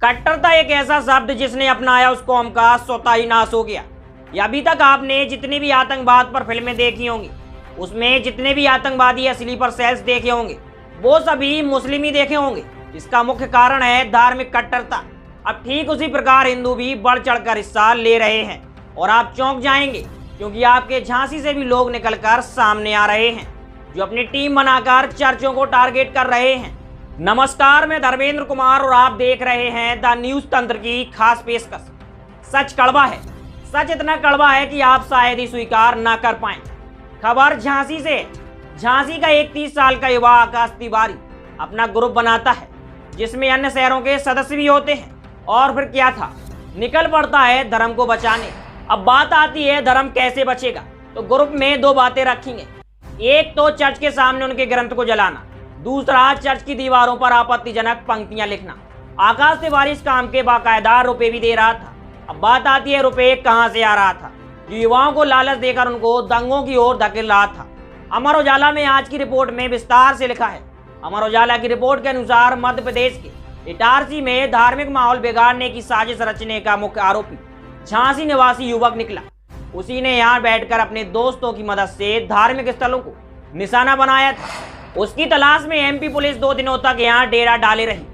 कट्टरता एक ऐसा शब्द जिसने अपनाया उस कौम का स्वतः ही नाश हो गया। या अभी तक आपने जितनी भी आतंकवाद पर फिल्में देखी होंगी, उसमें जितने भी आतंकवादी स्लीपर सेल्स देखे होंगे, वो सभी मुस्लिम ही देखे होंगे। इसका मुख्य कारण है धार्मिक कट्टरता। अब ठीक उसी प्रकार हिंदू भी बढ़ चढ़कर हिस्सा ले रहे हैं और आप चौंक जाएंगे, क्योंकि आपके झांसी से भी लोग निकलकर सामने आ रहे हैं जो अपनी टीम बनाकर चर्चों को टारगेट कर रहे हैं। नमस्कार, मैं धर्मेंद्र कुमार और आप देख रहे हैं द न्यूज तंत्र की खास पेशकश। सच कड़वा है, सच इतना कड़वा है कि आप शायद ही स्वीकार ना कर पाए। खबर झांसी से। झांसी का 31 साल का युवा आकाश तिवारी अपना ग्रुप बनाता है जिसमें अन्य शहरों के सदस्य भी होते हैं। और फिर क्या था, निकल पड़ता है धर्म को बचाने। अब बात आती है धर्म कैसे बचेगा, तो ग्रुप में दो बातें रखेंगे। एक तो चर्च के सामने उनके ग्रंथ को जलाना, दूसरा चर्च की दीवारों पर आपत्तिजनक पंक्तियां लिखना। आकाश तिवारी इस काम के बाकायदा रुपए भी दे रहा था। अब बात आती है रुपए कहां से आ रहा था, जो युवाओं को लालच देकर उनको दंगों की ओर धकेल रहा था। अमर उजाला में आज की रिपोर्ट में विस्तार से लिखा है। अमर उजाला की रिपोर्ट के अनुसार मध्य प्रदेश के इटारसी में धार्मिक माहौल बिगाड़ने की साजिश रचने का मुख्य आरोपी झांसी निवासी युवक निकला। उसी ने यहाँ बैठकर अपने दोस्तों की मदद से धार्मिक स्थलों को निशाना बनाया था। उसकी तलाश में एमपी पुलिस 2 दिनों तक यहाँ डेरा डाले रही।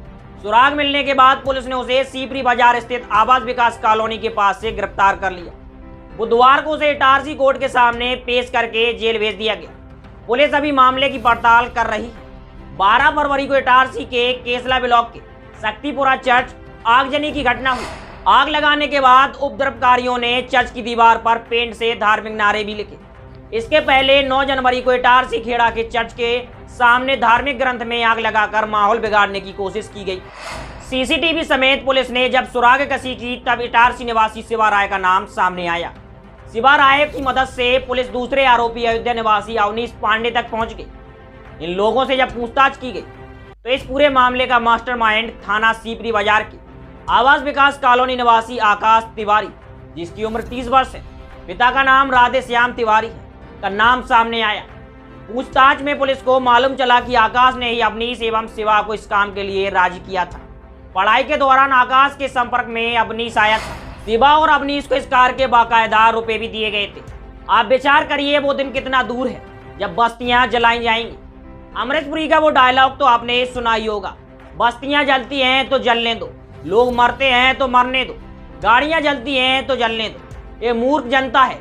सुराग मिलने के बाद पुलिस ने उसे सीपरी बाजार स्थित आवास विकास कॉलोनी के पास से गिरफ्तार कर लिया। बुधवार को उसे इटारसी कोर्ट के सामने पेश करके जेल भेज दिया गया। पुलिस अभी मामले की पड़ताल कर रही है। 12 फरवरी को इटारसी के केसला ब्लॉक के शक्तिपुरा चर्च आगजनी की घटना हुई। आग लगाने के बाद उपद्रवकारियों ने चर्च की दीवार पर पेंट से धार्मिक नारे भी लिखे। इसके पहले 9 जनवरी को इटारसी खेड़ा के चर्च के सामने धार्मिक ग्रंथ में आग लगाकर माहौल बिगाड़ने की कोशिश की गई। सीसीटीवी समेत पुलिस ने जब सुराग कसी की, तब इटारसी निवासी शिवा राय का नाम सामने आया। शिवा राय की मदद से पुलिस दूसरे आरोपी अयोध्या निवासी अवनीश पांडे तक पहुंच गई। इन लोगों से जब पूछताछ की गई तो इस पूरे मामले का मास्टरमाइंड थाना सीपरी बाजार के आवास विकास कॉलोनी निवासी आकाश तिवारी, जिसकी उम्र 30 वर्ष है, पिता का नाम राधे श्याम तिवारी है, का नाम सामने आया। पूछताछ में पुलिस को मालूम चला कि आकाश ने ही अवनीश एवं शिवा को इस काम के लिए राजी किया था। पढ़ाई के दौरान आकाश के संपर्क में अवनीश आया था। शिवा और अवनीश को इस कार के बाकायदा रुपए भी दिए गए थे। आप विचार करिए वो दिन कितना दूर है जब बस्तियां जलाई जाएंगी। अमृतपुरी का वो डायलॉग तो आपने सुना ही होगा, बस्तियां जलती हैं तो जलने दो, लोग मरते हैं तो मरने दो, गाड़ियां जलती हैं तो जलने दो। ये मूर्ख जनता है,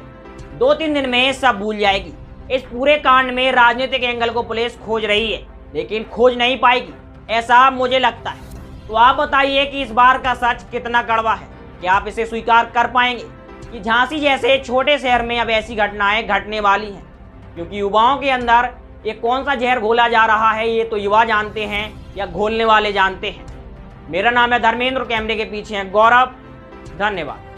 2-3 दिन में सब भूल जाएगी। इस पूरे कांड में राजनीतिक एंगल को पुलिस खोज रही है, लेकिन खोज नहीं पाएगी, ऐसा मुझे लगता है। तो आप बताइए कि इस बार का सच कितना कड़वा है। क्या आप इसे स्वीकार कर पाएंगे कि झांसी जैसे छोटे शहर में अब ऐसी घटनाएं घटने वाली हैं? क्योंकि युवाओं के अंदर ये कौन सा जहर घोला जा रहा है, ये तो युवा जानते हैं या घोलने वाले जानते हैं। मेरा नाम है धर्मेंद्र, कैमरे के पीछे है गौरव। धन्यवाद।